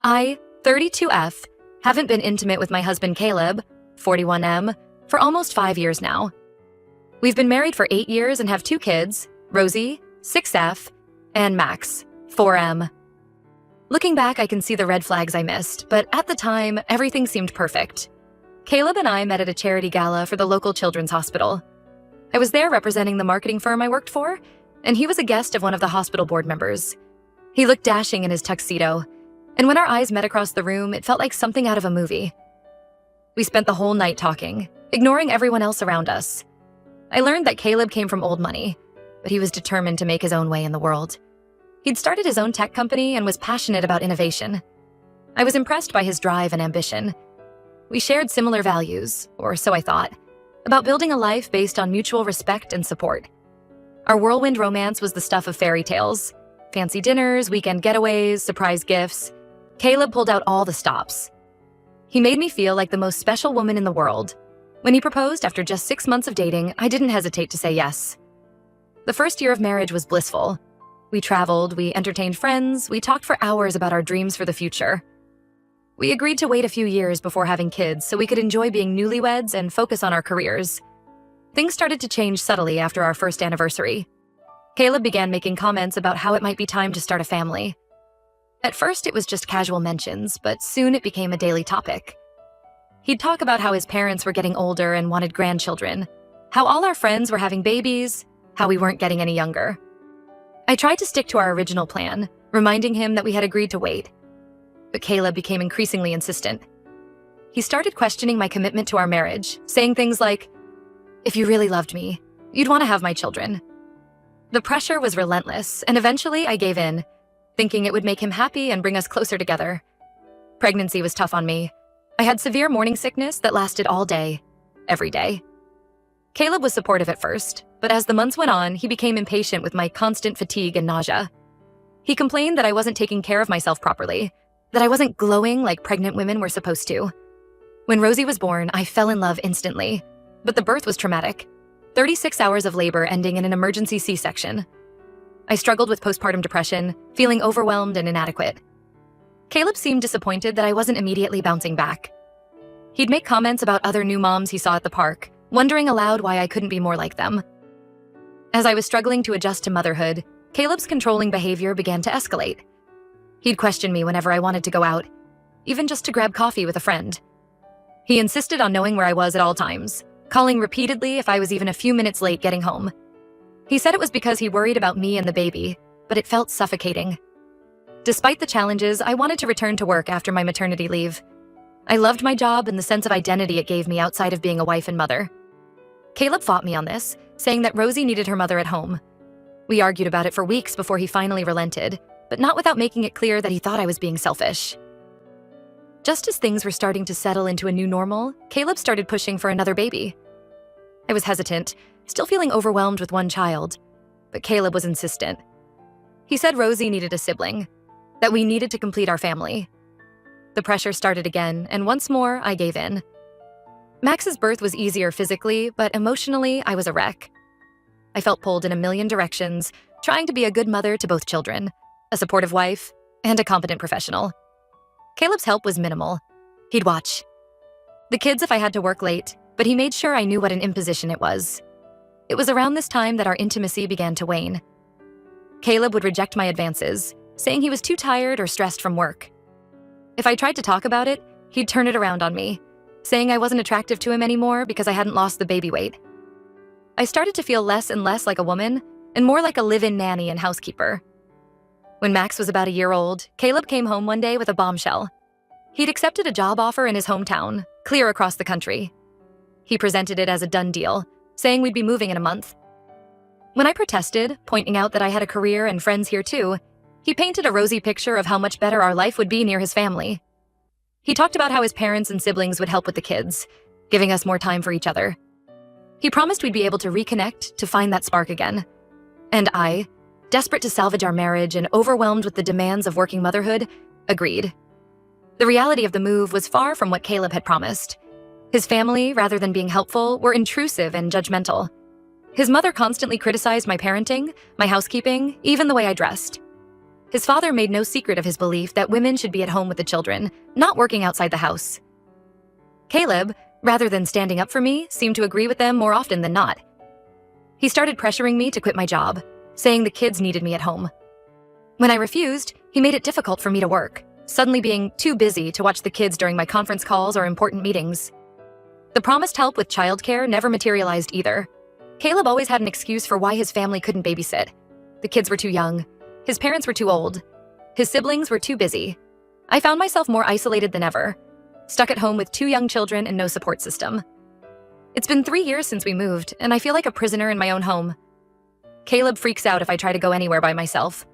I, 32F, haven't been intimate with my husband Caleb, 41M, for almost 5 years now. We've been married for 8 years and have 2 kids, Rosie, 6F, and Max, 4M. Looking back, I can see the red flags I missed, but at the time, everything seemed perfect. Caleb and I met at a charity gala for the local children's hospital. I was there representing the marketing firm I worked for, and he was a guest of one of the hospital board members. He looked dashing in his tuxedo, and when our eyes met across the room, it felt like something out of a movie. We spent the whole night talking, ignoring everyone else around us. I learned that Caleb came from old money, but he was determined to make his own way in the world. He'd started his own tech company and was passionate about innovation. I was impressed by his drive and ambition. We shared similar values, or so I thought, about building a life based on mutual respect and support. Our whirlwind romance was the stuff of fairy tales. Fancy dinners, weekend getaways, surprise gifts. Caleb pulled out all the stops. He made me feel like the most special woman in the world. When he proposed after just 6 months of dating, I didn't hesitate to say yes. The first year of marriage was blissful. We traveled, we entertained friends, we talked for hours about our dreams for the future. We agreed to wait a few years before having kids so we could enjoy being newlyweds and focus on our careers. Things started to change subtly after our first anniversary. Caleb began making comments about how it might be time to start a family. At first, it was just casual mentions, but soon it became a daily topic. He'd talk about how his parents were getting older and wanted grandchildren, how all our friends were having babies, how we weren't getting any younger. I tried to stick to our original plan, reminding him that we had agreed to wait. But Caleb became increasingly insistent. He started questioning my commitment to our marriage, saying things like, "If you really loved me, you'd want to have my children." The pressure was relentless, and eventually I gave in, thinking it would make him happy and bring us closer together. Pregnancy was tough on me. I had severe morning sickness that lasted all day, every day. Caleb was supportive at first, but as the months went on, he became impatient with my constant fatigue and nausea. He complained that I wasn't taking care of myself properly, that I wasn't glowing like pregnant women were supposed to. When Rosie was born, I fell in love instantly, but the birth was traumatic. 36 hours of labor ending in an emergency C-section. I struggled with postpartum depression, feeling overwhelmed and inadequate. Caleb seemed disappointed that I wasn't immediately bouncing back. He'd make comments about other new moms he saw at the park, wondering aloud why I couldn't be more like them. As I was struggling to adjust to motherhood, Caleb's controlling behavior began to escalate. He'd question me whenever I wanted to go out, even just to grab coffee with a friend. He insisted on knowing where I was at all times, calling repeatedly if I was even a few minutes late getting home. He said it was because he worried about me and the baby, but it felt suffocating. Despite the challenges, I wanted to return to work after my maternity leave. I loved my job and the sense of identity it gave me outside of being a wife and mother. Caleb fought me on this, saying that Rosie needed her mother at home. We argued about it for weeks before he finally relented, but not without making it clear that he thought I was being selfish. Just as things were starting to settle into a new normal, Caleb started pushing for another baby. I was hesitant, still feeling overwhelmed with one child, but Caleb was insistent. He said Rosie needed a sibling, that we needed to complete our family. The pressure started again, and once more, I gave in. Max's birth was easier physically, but emotionally, I was a wreck. I felt pulled in a million directions, trying to be a good mother to both children, a supportive wife, and a competent professional. Caleb's help was minimal. He'd watch the kids if I had to work late, but he made sure I knew what an imposition it was. It was around this time that our intimacy began to wane. Caleb would reject my advances, saying he was too tired or stressed from work. If I tried to talk about it, he'd turn it around on me, saying I wasn't attractive to him anymore because I hadn't lost the baby weight. I started to feel less and less like a woman and more like a live-in nanny and housekeeper. When Max was about a year old, Caleb came home one day with a bombshell. He'd accepted a job offer in his hometown, clear across the country. He presented it as a done deal, saying we'd be moving in a month. When I protested, pointing out that I had a career and friends here too, he painted a rosy picture of how much better our life would be near his family. He talked about how his parents and siblings would help with the kids, giving us more time for each other. He promised we'd be able to reconnect, to find that spark again. And I, desperate to salvage our marriage and overwhelmed with the demands of working motherhood, agreed. The reality of the move was far from what Caleb had promised. His family, rather than being helpful, were intrusive and judgmental. His mother constantly criticized my parenting, my housekeeping, even the way I dressed. His father made no secret of his belief that women should be at home with the children, not working outside the house. Caleb, rather than standing up for me, seemed to agree with them more often than not. He started pressuring me to quit my job, saying the kids needed me at home. When I refused, he made it difficult for me to work, suddenly being too busy to watch the kids during my conference calls or important meetings. The promised help with childcare never materialized either. Caleb always had an excuse for why his family couldn't babysit. The kids were too young. His parents were too old. His siblings were too busy. I found myself more isolated than ever, stuck at home with 2 young children and no support system. It's been 3 years since we moved, and I feel like a prisoner in my own home. Caleb freaks out if I try to go anywhere by myself.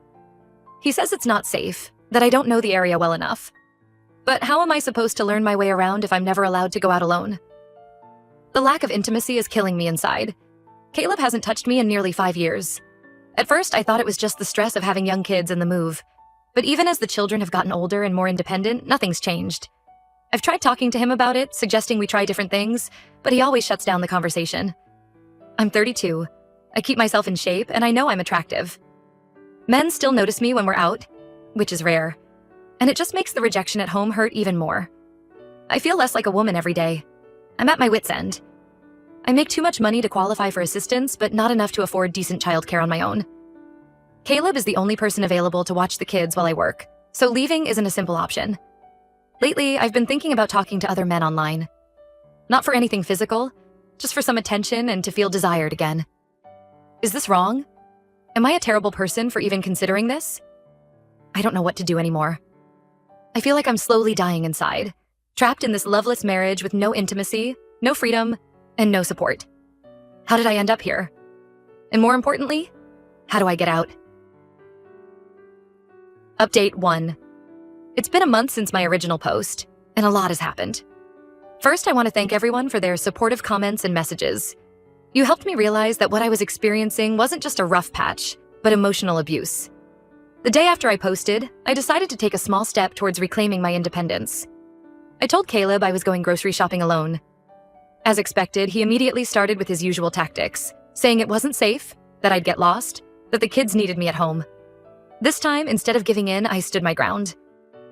He says it's not safe, that I don't know the area well enough. But how am I supposed to learn my way around if I'm never allowed to go out alone? The lack of intimacy is killing me inside. Caleb hasn't touched me in nearly 5 years. At first, I thought it was just the stress of having young kids and the move. But even as the children have gotten older and more independent, nothing's changed. I've tried talking to him about it, suggesting we try different things, but he always shuts down the conversation. I'm 32. I keep myself in shape, and I know I'm attractive. Men still notice me when we're out, which is rare. And it just makes the rejection at home hurt even more. I feel less like a woman every day. I'm at my wit's end. I make too much money to qualify for assistance, but not enough to afford decent childcare on my own. Caleb is the only person available to watch the kids while I work, so leaving isn't a simple option. Lately, I've been thinking about talking to other men online. Not for anything physical, just for some attention and to feel desired again. Is this wrong? Am I a terrible person for even considering this? I don't know what to do anymore. I feel like I'm slowly dying inside, trapped in this loveless marriage with no intimacy, no freedom, and no support. How did I end up here? And more importantly, how do I get out? Update 1. It's been a month since my original post, and a lot has happened. First, I want to thank everyone for their supportive comments and messages. You helped me realize that what I was experiencing wasn't just a rough patch, but emotional abuse. The day after I posted, I decided to take a small step towards reclaiming my independence. I told Caleb I was going grocery shopping alone. As expected, he immediately started with his usual tactics, saying it wasn't safe, that I'd get lost, that the kids needed me at home. This time, instead of giving in, I stood my ground.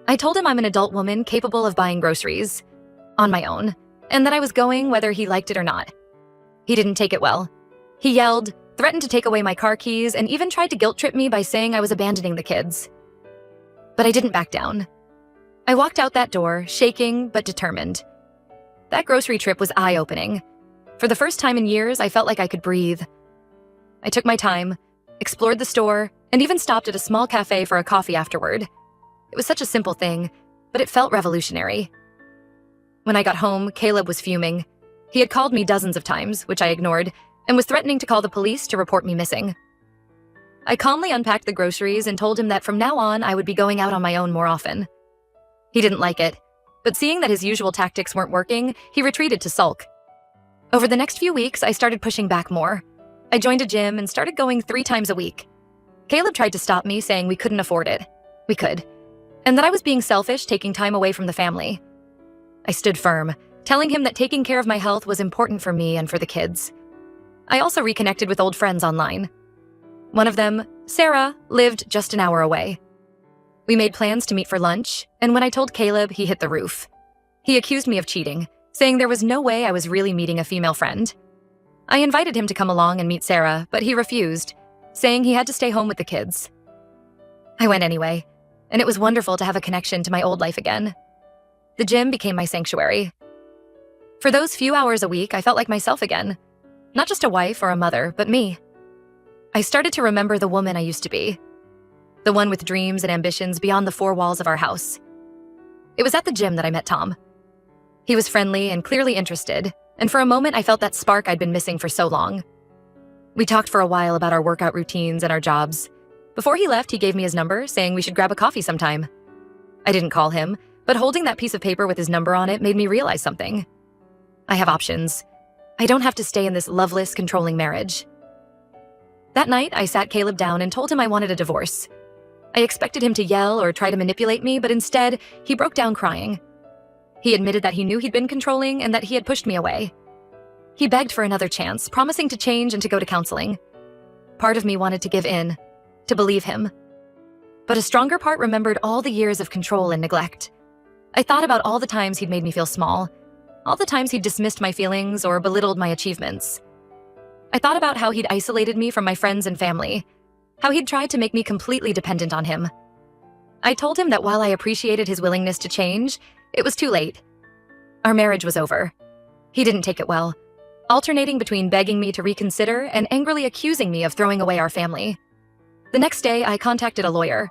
I told him I'm an adult woman capable of buying groceries, on my own, and that I was going whether he liked it or not. He didn't take it well. He yelled, threatened to take away my car keys, and even tried to guilt trip me by saying I was abandoning the kids. But I didn't back down. I walked out that door, shaking but determined. That grocery trip was eye-opening. For the first time in years, I felt like I could breathe. I took my time, explored the store, and even stopped at a small cafe for a coffee afterward. It was such a simple thing, but it felt revolutionary. When I got home, Caleb was fuming. He had called me dozens of times, which I ignored, and was threatening to call the police to report me missing. I calmly unpacked the groceries and told him that from now on I would be going out on my own more often. He didn't like it, but seeing that his usual tactics weren't working, he retreated to sulk. Over the next few weeks, I started pushing back more. I joined a gym and started going 3 times a week. Caleb tried to stop me, saying we couldn't afford it. We could. And that I was being selfish, taking time away from the family. I stood firm, telling him that taking care of my health was important for me and for the kids. I also reconnected with old friends online. One of them, Sarah, lived just an hour away. We made plans to meet for lunch, and when I told Caleb, he hit the roof. He accused me of cheating, saying there was no way I was really meeting a female friend. I invited him to come along and meet Sarah, but he refused, saying he had to stay home with the kids. I went anyway, and it was wonderful to have a connection to my old life again. The gym became my sanctuary. For those few hours a week, I felt like myself again. Not just a wife or a mother, but me. I started to remember the woman I used to be. The one with dreams and ambitions beyond the 4 walls of our house. It was at the gym that I met Tom. He was friendly and clearly interested, and for a moment I felt that spark I'd been missing for so long. We talked for a while about our workout routines and our jobs. Before he left, he gave me his number, saying we should grab a coffee sometime. I didn't call him, but holding that piece of paper with his number on it made me realize something. I have options. I don't have to stay in this loveless, controlling marriage. That night, I sat Caleb down and told him I wanted a divorce. I expected him to yell or try to manipulate me, but instead, he broke down crying. He admitted that he knew he'd been controlling and that he had pushed me away. He begged for another chance, promising to change and to go to counseling. Part of me wanted to give in, to believe him. But a stronger part remembered all the years of control and neglect. I thought about all the times he'd made me feel small, all the times he'd dismissed my feelings or belittled my achievements. I thought about how he'd isolated me from my friends and family, how he'd tried to make me completely dependent on him. I told him that while I appreciated his willingness to change, it was too late. Our marriage was over. He didn't take it well, alternating between begging me to reconsider and angrily accusing me of throwing away our family. The next day, I contacted a lawyer.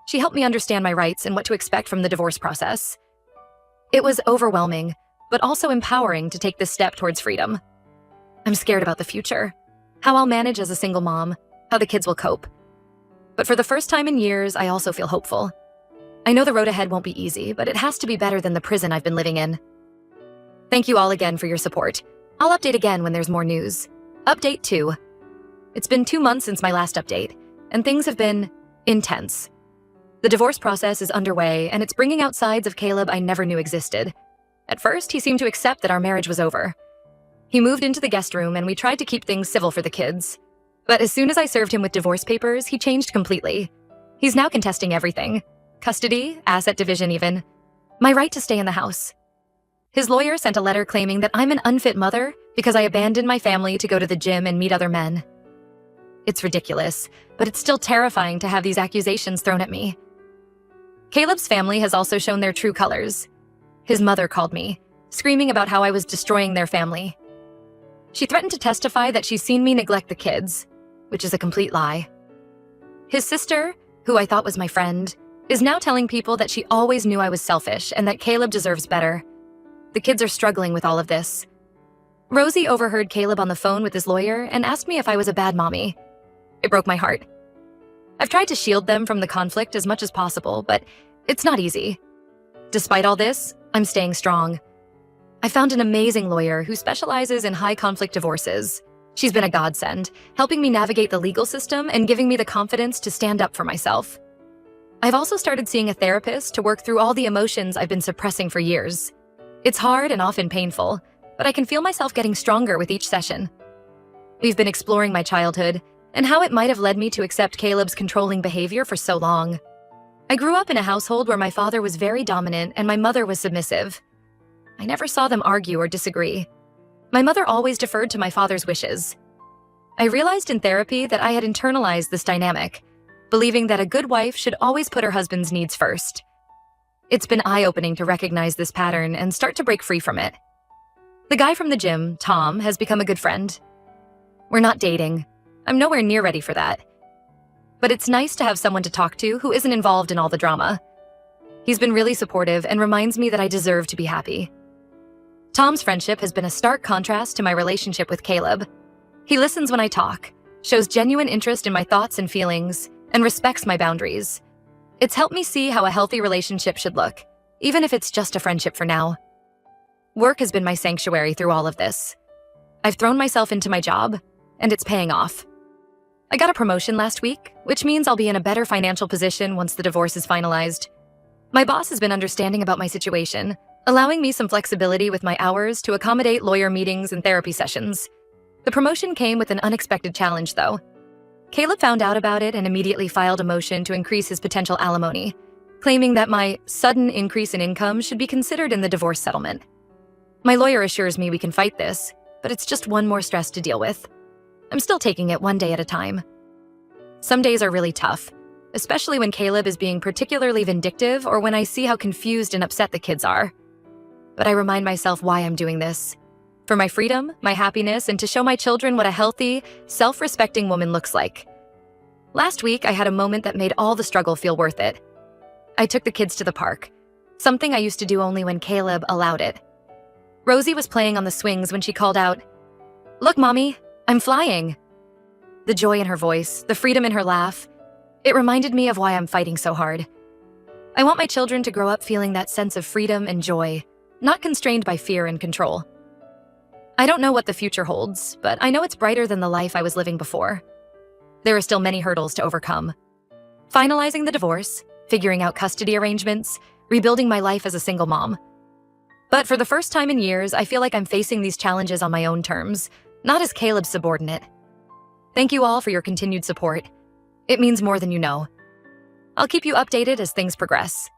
She helped me understand my rights and what to expect from the divorce process. It was overwhelming, but also empowering to take this step towards freedom. I'm scared about the future, how I'll manage as a single mom, how the kids will cope. But for the first time in years, I also feel hopeful. I know the road ahead won't be easy, but it has to be better than the prison I've been living in. Thank you all again for your support. I'll update again when there's more news. Update 2. It's been 2 months since my last update, and things have been intense. The divorce process is underway, and it's bringing out sides of Caleb I never knew existed. At first, he seemed to accept that our marriage was over. He moved into the guest room, and we tried to keep things civil for the kids. But as soon as I served him with divorce papers, he changed completely. He's now contesting everything. Custody, asset division even. My right to stay in the house. His lawyer sent a letter claiming that I'm an unfit mother because I abandoned my family to go to the gym and meet other men. It's ridiculous, but it's still terrifying to have these accusations thrown at me. Caleb's family has also shown their true colors. His mother called me, screaming about how I was destroying their family. She threatened to testify that she's seen me neglect the kids, which is a complete lie. His sister, who I thought was my friend, is now telling people that she always knew I was selfish and that Caleb deserves better. The kids are struggling with all of this. Rosie overheard Caleb on the phone with his lawyer and asked me if I was a bad mommy. It broke my heart. I've tried to shield them from the conflict as much as possible, but it's not easy. Despite all this, I'm staying strong. I found an amazing lawyer who specializes in high-conflict divorces. She's been a godsend, helping me navigate the legal system and giving me the confidence to stand up for myself. I've also started seeing a therapist to work through all the emotions I've been suppressing for years. It's hard and often painful, but I can feel myself getting stronger with each session. We've been exploring my childhood and how it might have led me to accept Caleb's controlling behavior for so long. I grew up in a household where my father was very dominant and my mother was submissive. I never saw them argue or disagree. My mother always deferred to my father's wishes. I realized in therapy that I had internalized this dynamic, believing that a good wife should always put her husband's needs first. It's been eye-opening to recognize this pattern and start to break free from it. The guy from the gym, Tom, has become a good friend. We're not dating. I'm nowhere near ready for that. But it's nice to have someone to talk to who isn't involved in all the drama. He's been really supportive and reminds me that I deserve to be happy. Tom's friendship has been a stark contrast to my relationship with Caleb. He listens when I talk, shows genuine interest in my thoughts and feelings, and respects my boundaries. It's helped me see how a healthy relationship should look, even if it's just a friendship for now. Work has been my sanctuary through all of this. I've thrown myself into my job, and it's paying off. I got a promotion last week, which means I'll be in a better financial position once the divorce is finalized. My boss has been understanding about my situation, allowing me some flexibility with my hours to accommodate lawyer meetings and therapy sessions. The promotion came with an unexpected challenge, though. Caleb found out about it and immediately filed a motion to increase his potential alimony, claiming that my sudden increase in income should be considered in the divorce settlement. My lawyer assures me we can fight this, but it's just one more stress to deal with. I'm still taking it one day at a time. Some days are really tough, especially when Caleb is being particularly vindictive or when I see how confused and upset the kids are. But I remind myself why I'm doing this. For my freedom, my happiness, and to show my children what a healthy, self-respecting woman looks like. Last week, I had a moment that made all the struggle feel worth it. I took the kids to the park, something I used to do only when Caleb allowed it. Rosie was playing on the swings when she called out, "Look, Mommy, I'm flying." The joy in her voice, the freedom in her laugh, it reminded me of why I'm fighting so hard. I want my children to grow up feeling that sense of freedom and joy, not constrained by fear and control. I don't know what the future holds, but I know it's brighter than the life I was living before. There are still many hurdles to overcome. Finalizing the divorce, figuring out custody arrangements, rebuilding my life as a single mom. But for the first time in years, I feel like I'm facing these challenges on my own terms, not as Caleb's subordinate. Thank you all for your continued support. It means more than you know. I'll keep you updated as things progress.